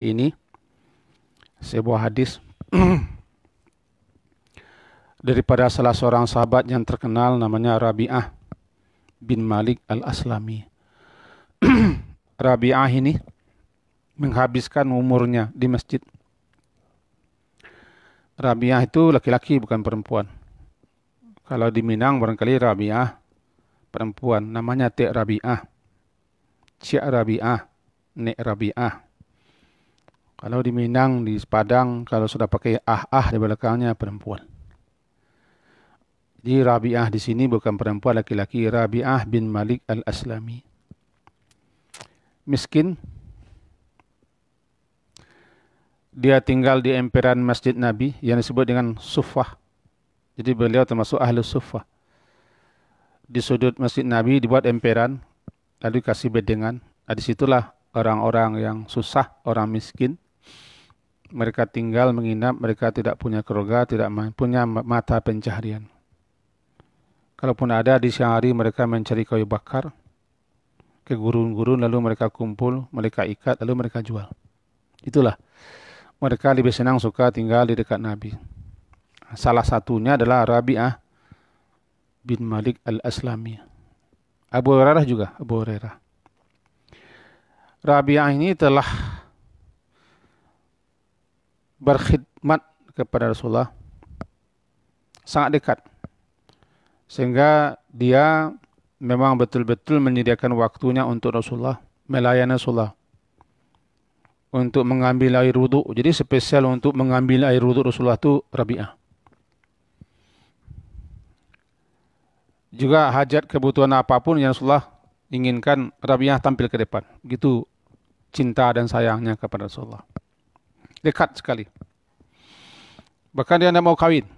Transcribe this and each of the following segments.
ini sebuah hadis daripada salah seorang sahabat yang terkenal namanya Rabi'ah bin Malik al-Aslami. Rabi'ah ini menghabiskan umurnya di masjid. Rabi'ah itu laki-laki bukan perempuan. Kalau di Minang barangkali Rabi'ah perempuan, namanya Tek Rabi'ah, Cik Rabi'ah, Nek Rabi'ah. Kalau di Minang, di Padang, kalau sudah pakai ah di belakangnya perempuan. Jadi Rabi'ah di sini bukan perempuan, laki-laki. Rabi'ah bin Malik al-Aslami. Miskin. Dia tinggal di emperan Masjid Nabi yang disebut dengan Suffah. Jadi beliau termasuk ahli Suffah. Di sudut Masjid Nabi dibuat emperan, lalu dikasih bedengan. Di situlah orang-orang yang susah, orang miskin. Mereka tinggal menginap, mereka tidak punya keluarga, tidak punya mata pencaharian. Kalaupun ada di siang hari mereka mencari kayu bakar ke gurun-gurun, lalu mereka kumpul, mereka ikat, lalu mereka jual. Itulah. Mereka lebih senang suka tinggal di dekat Nabi. Salah satunya adalah Rabi'ah bin Malik al-Aslami. Abu Hurairah juga, Abu Hurairah. Rabi'ah ini telah berkhidmat kepada Rasulullah sangat dekat. Sehingga dia memang betul-betul menyediakan waktunya untuk Rasulullah, melayani Rasulullah. Untuk mengambil air wudhu. Jadi spesial untuk mengambil air wudhu Rasulullah itu Rabi'ah. Juga hajat kebutuhan apapun yang Rasulullah inginkan, Rabi'ah tampil ke depan. Begitu cinta dan sayangnya kepada Rasulullah. Dekat sekali. Bahkan dia tidak mau kawin.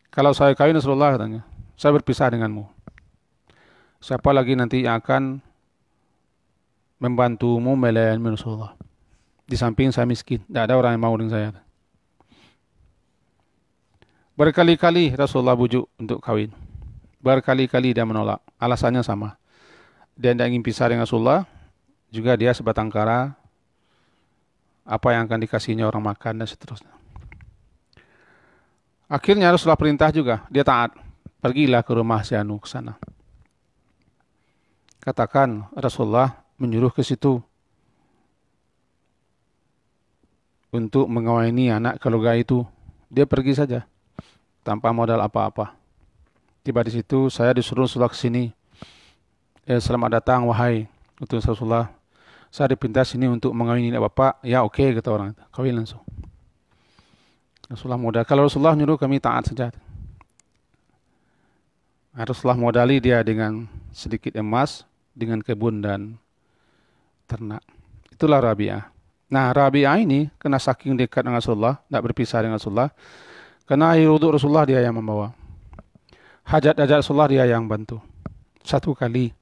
Kalau saya kawin, Rasulullah katanya, saya berpisah denganmu. Siapa lagi nanti yang akan membantumu melayani Rasulullah? Di samping saya miskin, tidak ada orang yang mau dengan saya. Berkali-kali Rasulullah bujuk untuk kawin. Berkali-kali dia menolak. Alasannya sama. Dia tidak ingin pisah dengan Rasulullah. Juga dia sebatang kara. Apa yang akan dikasihnya orang makan dan seterusnya. Akhirnya Rasulullah perintah juga. Dia taat. Pergilah ke rumah si Anu ke sana. Katakan Rasulullah menyuruh ke situ untuk mengawini anak keluarga itu. Dia pergi saja tanpa modal apa-apa. Tiba di situ saya disuruh Rasulullah ke sini. Selamat datang wahai utusan Rasulullah. Saya dipinta sini untuk mengawini bapak. Ya oke, kata orang. Kawin langsung. Rasulullah modal. Kalau Rasulullah nyuruh kami taat saja. Rasulullah modali dia dengan sedikit emas, dengan kebun dan ternak. Itulah Rabi'ah. Nah, Rabi'ah ini kena saking dekat dengan Rasulullah, tidak berpisah dengan Rasulullah. Karena air wudhu Rasulullah dia yang membawa. Hajat-hajat Rasulullah dia yang bantu. Satu kali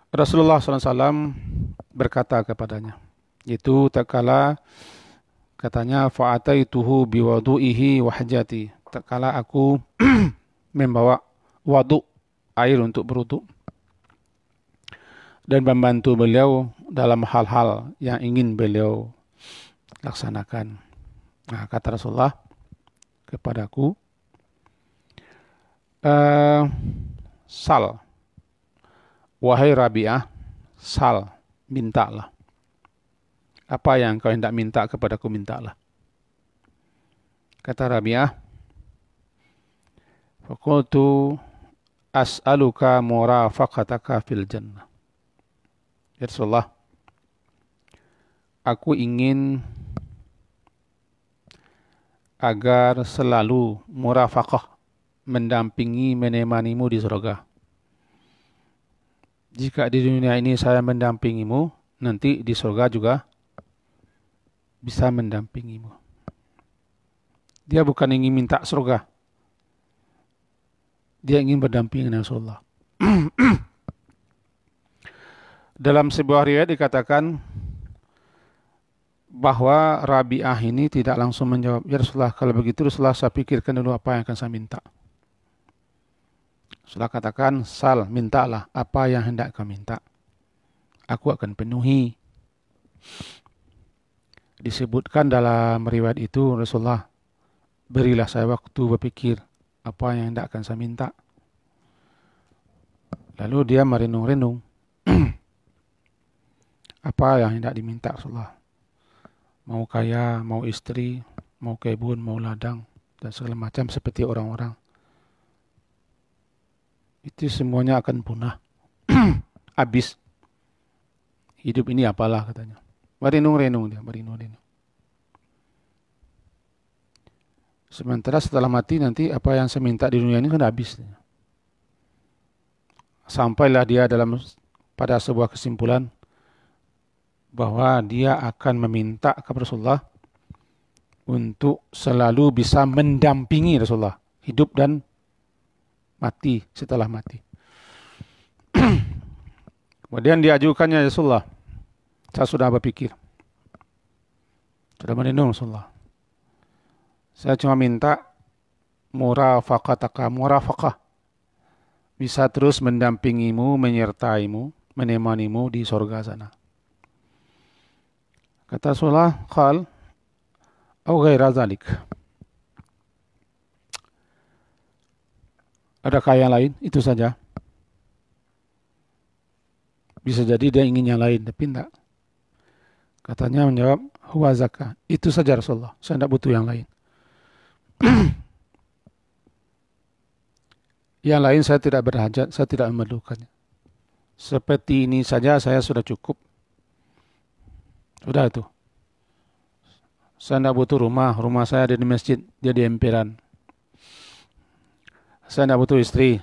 Rasulullah SAW berkata kepadanya, itu tak kala katanya fa'ataituhu biwadu'ihi wa hajati. Tak kala aku membawa wadu, air untuk berwudu, dan membantu beliau dalam hal-hal yang ingin beliau laksanakan. Nah, kata Rasulullah kepadaku, sal, wahai Rabi'ah, sal, mintalah. Apa yang kau hendak minta kepadaku, mintalah. Kata Rabi'ah, faqultu as'aluka murafaqataka fil jannah. Ya Rasulullah, aku ingin agar selalu murafaqah, mendampingi, menemanimu di surga. Jika di dunia ini saya mendampingimu, nanti di surga juga bisa mendampingimu. Dia bukan ingin minta surga. Dia ingin berdampingan dengan Rasulullah. Dalam sebuah riwayat dikatakan bahwa Rabi'ah ini tidak langsung menjawab, ya Rasulullah, kalau begitu Rasulullah, saya pikirkan dulu apa yang akan saya minta. Rasulullah katakan, sal, mintalah apa yang hendak kau minta. aku akan penuhi. Disebutkan dalam riwayat itu Rasulullah, berilah saya waktu berpikir apa yang hendak akan saya minta. Lalu dia merenung-renung apa yang hendak diminta Rasulullah. Mau kaya, mau istri, mau kebun, mau ladang, dan segala macam seperti orang-orang. Itu semuanya akan punah. Habis. Hidup ini apalah katanya. Merenung-renung dia, merenung-renung. Sementara setelah mati nanti apa yang saya minta di dunia ini kan habis. Sampailah dia pada sebuah kesimpulan bahwa dia akan meminta kepada Rasulullah untuk selalu bisa mendampingi Rasulullah hidup dan mati setelah mati. Kemudian diajukannya Rasulullah, saya sudah berpikir, sudah merenung Rasulullah. Saya cuma minta murafaqah, bisa terus mendampingimu, menyertaimu, menemanimu di surga sana. Kata Rasulullah, qal au ghaira zalik. Adakah yang lain? Itu saja. Bisa jadi dia ingin yang lain, tapi tidak. Katanya menjawab, huwa zakah. Itu saja Rasulullah. Saya tidak butuh yang lain. Yang lain saya tidak berhajat, saya tidak memerlukannya. Seperti ini saja saya sudah cukup. Sudah itu. Saya tidak butuh rumah. Rumah saya ada di masjid, dia di emperan. Saya tidak butuh istri,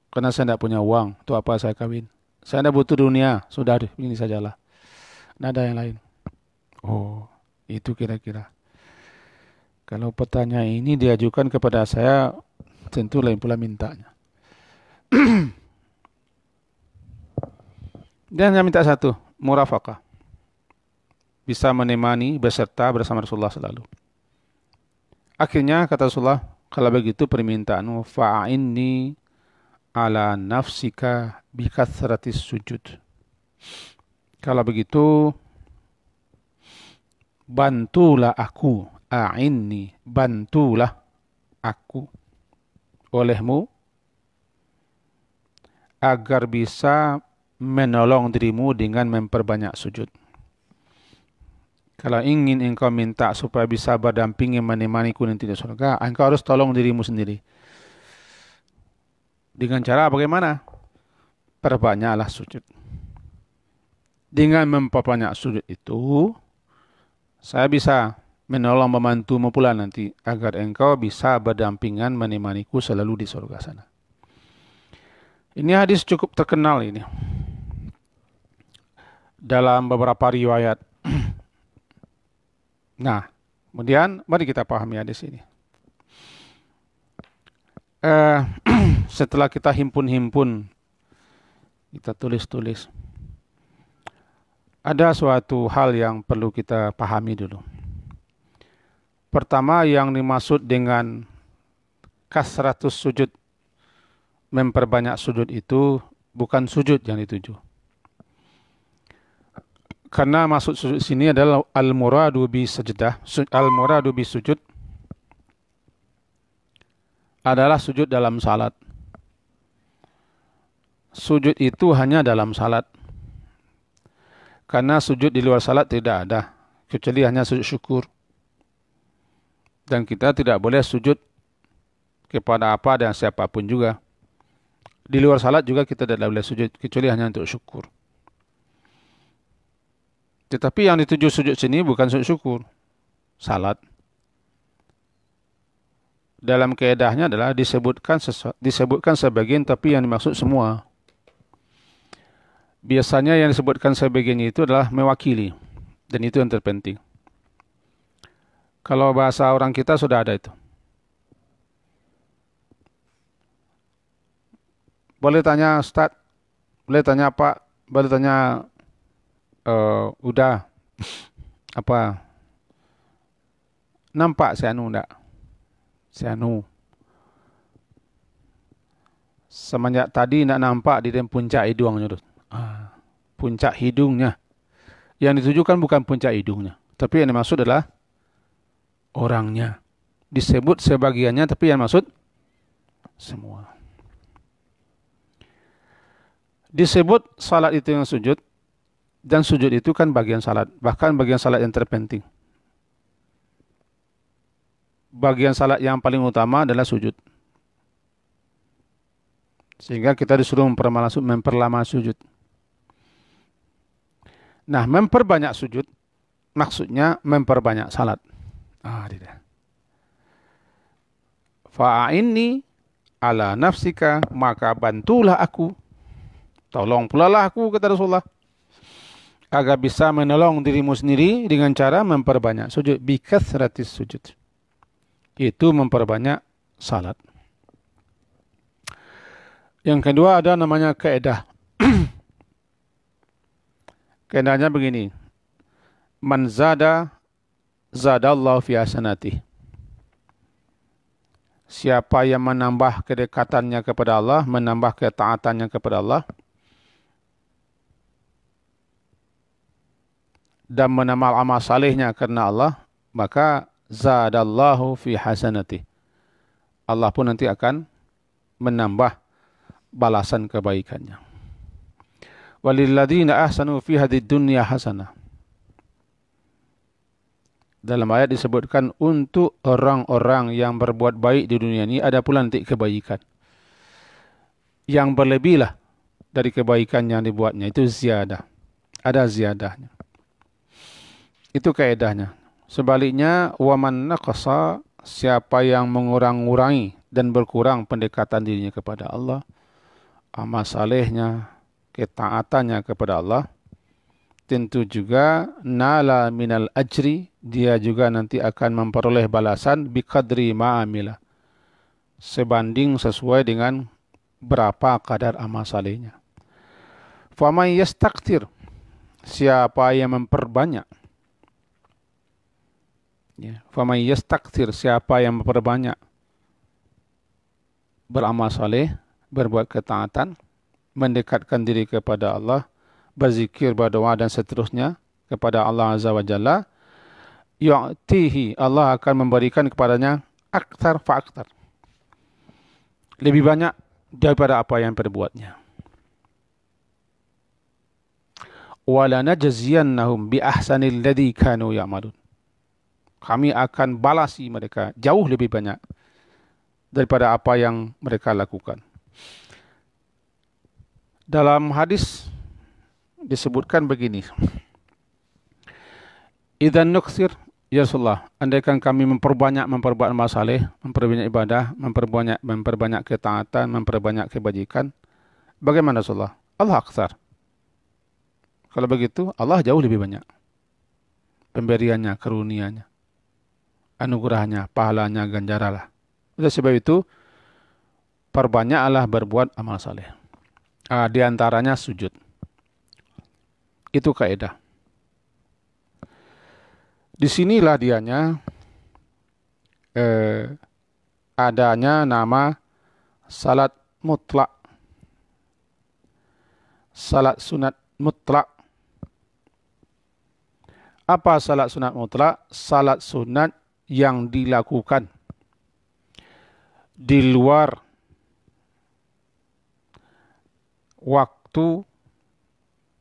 karena saya tidak punya uang. Untuk apa saya kawin? Saya tidak butuh dunia. Sudah, ini sajalah. Tidak ada yang lain. Oh, itu kira-kira. Kalau pertanyaan ini diajukan kepada saya, tentu lain pula mintanya. Dan yang minta satu, murafaqah. Bisa menemani, beserta bersama Rasulullah selalu. Akhirnya kata Rasulullah, kalau begitu permintaanmu, fa'inni ala nafsika bikathratis sujud. Kalau begitu, bantulah aku, a'inni, bantulah aku olehmu agar bisa menolong dirimu dengan memperbanyak sujud. Kalau ingin engkau minta supaya bisa berdampingi menemaniku nanti di surga, engkau harus tolong dirimu sendiri. Dengan cara bagaimana? Perbanyaklah sujud. Dengan memperbanyak sujud itu, saya bisa menolong membantumu pula nanti agar engkau bisa berdampingan menemaniku selalu di surga sana. Ini hadis cukup terkenal ini. Dalam beberapa riwayat. Nah, kemudian mari kita pahami hadis ini. Setelah kita himpun-himpun, kita tulis-tulis, ada suatu hal yang perlu kita pahami dulu. Pertama, yang dimaksud dengan kasratus sujud, memperbanyak sujud itu bukan sujud yang dituju. Karena maksud sujud sini adalah al-muradu bi sajdah, al-muradu bi sujud adalah sujud dalam salat. Sujud itu hanya dalam salat. Karena sujud di luar salat tidak ada, kecuali hanya sujud syukur. Dan kita tidak boleh sujud kepada apa dan siapapun juga. Di luar salat juga kita tidak boleh sujud, kecuali hanya untuk syukur. Tetapi yang dituju sujud sini bukan sujud syukur, salat. Dalam kaedahnya adalah disebutkan sebagian, tapi yang dimaksud semua. Biasanya yang disebutkan sebagian itu adalah mewakili, dan itu yang terpenting. Kalau bahasa orang kita sudah ada itu. Boleh tanya Ustaz, boleh tanya Pak, boleh tanya udah apa? Nampak si anu enggak? Si anu. Semenjak tadi enggak nampak di puncak hidungnya tu. puncak hidungnya. Yang ditujukan bukan puncak hidungnya, tapi yang dimaksud adalah orangnya. Disebut sebagiannya, tapi yang maksud semua. Disebut salat itu yang sujud, dan sujud itu kan bagian salat, bahkan bagian salat yang terpenting. Bagian salat yang paling utama adalah sujud. Sehingga kita disuruh memperlama sujud. Nah, memperbanyak sujud maksudnya memperbanyak salat. Tidak. Fa'inni ala nafsika, maka bantulah aku. Tolong pula lah aku, kata Rasulullah, agar bisa menolong dirimu sendiri dengan cara memperbanyak sujud. Bikathratis sujud. Itu memperbanyak salat. Yang kedua ada namanya kaidah. Kaidahnya begini. Man zada, zadallahu fi hasanati. Siapa yang menambah kedekatannya kepada Allah, menambah ketaatannya kepada Allah, dan menambah amal salehnya karena Allah, maka zadallahu fi hasanati. Allah pun nanti akan menambah balasan kebaikannya. Walilladzina ahsanu fi hadid dunya hasanah. Dalam ayat disebutkan untuk orang-orang yang berbuat baik di dunia ini ada pula nanti kebaikan. Yang berlebihlah dari kebaikan yang dibuatnya, itu ziyadah. Ada ziyadahnya. Itu kaedahnya. Sebaliknya, waman naqasa, siapa yang mengurang-urangi dan berkurang pendekatan dirinya kepada Allah, amal salehnya, ketaatannya kepada Allah, tentu juga nala minal ajri, dia juga nanti akan memperoleh balasan biqadri ma'amila, sebanding sesuai dengan berapa kadar amal salehnya. Faman yastaktir, siapa yang memperbanyak, faman yastaktir, siapa yang memperbanyak beramal saleh, berbuat ketaatan, mendekatkan diri kepada Allah, berzikir, berdoa dan seterusnya kepada Allah Azza wa Jalla, yu'tihi, Allah akan memberikan kepadanya aktar fa'aktar, lebih banyak daripada apa yang perbuatnya. Wala najziyannahum bi ahsanil ladzi kanu ya'malun, kami akan balasi mereka jauh lebih banyak daripada apa yang mereka lakukan. Dalam hadis disebutkan begini. Idzan nuksir, ya Rasulullah, andaikan kami memperbanyak amal saleh, memperbanyak ibadah, memperbanyak ketaatan, memperbanyak kebajikan, bagaimana Rasulullah? Allah aktsar. Kalau begitu, Allah jauh lebih banyak pemberiannya, karunianya, anugerahnya, pahalanya, ganjaralah. Oleh sebab itu, perbanyaklah berbuat amal saleh. Di antaranya sujud. Itu kaidah. Disinilah dianya adanya nama salat mutlak, salat sunat mutlak. Apa salat sunat mutlak? Salat sunat yang dilakukan di luar waktu,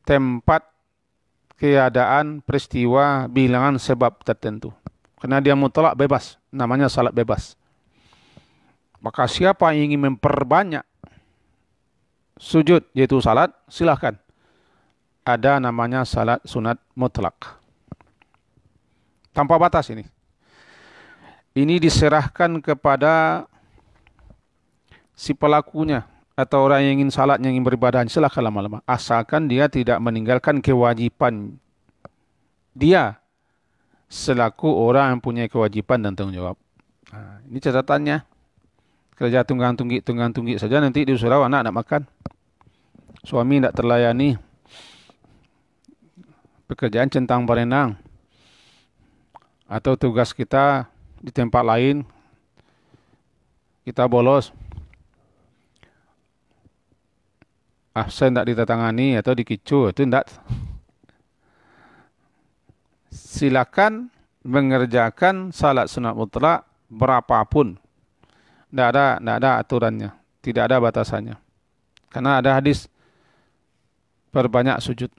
tempat, keadaan, peristiwa, bilangan, sebab tertentu. Karena dia mutlak, bebas. Namanya salat bebas. Maka siapa yang ingin memperbanyak sujud, yaitu salat, silahkan. Ada namanya salat sunat mutlak. Tanpa batas ini. Ini diserahkan kepada si pelakunya, atau orang yang ingin salat, yang ingin beribadah, silahkan lama-lama. Asalkan dia tidak meninggalkan kewajiban dia selaku orang yang punya kewajiban dan tanggung jawab. Ini catatannya. Kerja tunggang-tunggik saja, nanti di surau anak nak makan. Suami tidak terlayani. Pekerjaan centang berenang. Atau tugas kita di tempat lain, kita bolos. absen tidak ditatangani atau dikicu, itu tidak. Silakan mengerjakan salat sunat mutlak berapapun. Tidak ada aturannya, tidak ada batasannya. Karena ada hadis perbanyak sujud.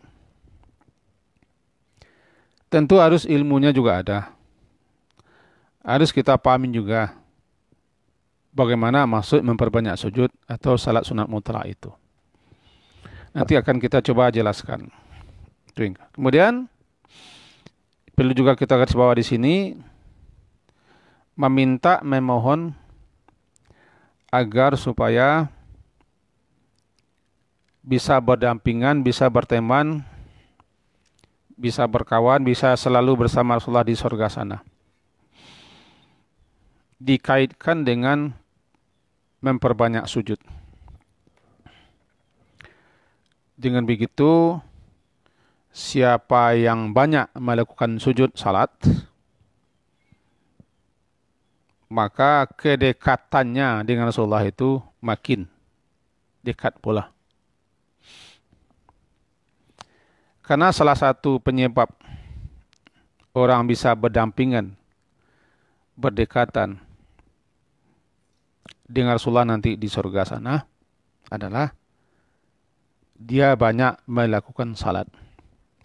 Tentu harus ilmunya juga ada. Harus kita pahami juga bagaimana maksud memperbanyak sujud atau salat sunat mutlak itu. Nanti akan kita coba jelaskan. Kemudian perlu juga kita garis bawah di sini, memohon agar supaya bisa berdampingan, bisa berteman, bisa berkawan, bisa selalu bersama Rasulullah di surga sana. Dikaitkan dengan memperbanyak sujud. Dengan begitu, siapa yang banyak melakukan sujud salat, maka kedekatannya dengan Rasulullah itu makin dekat pula. Karena salah satu penyebab orang bisa berdampingan, berdekatan dengan Rasulullah nanti di surga sana adalah dia banyak melakukan salat.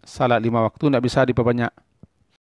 Salat 5 waktu tidak bisa diperbanyak.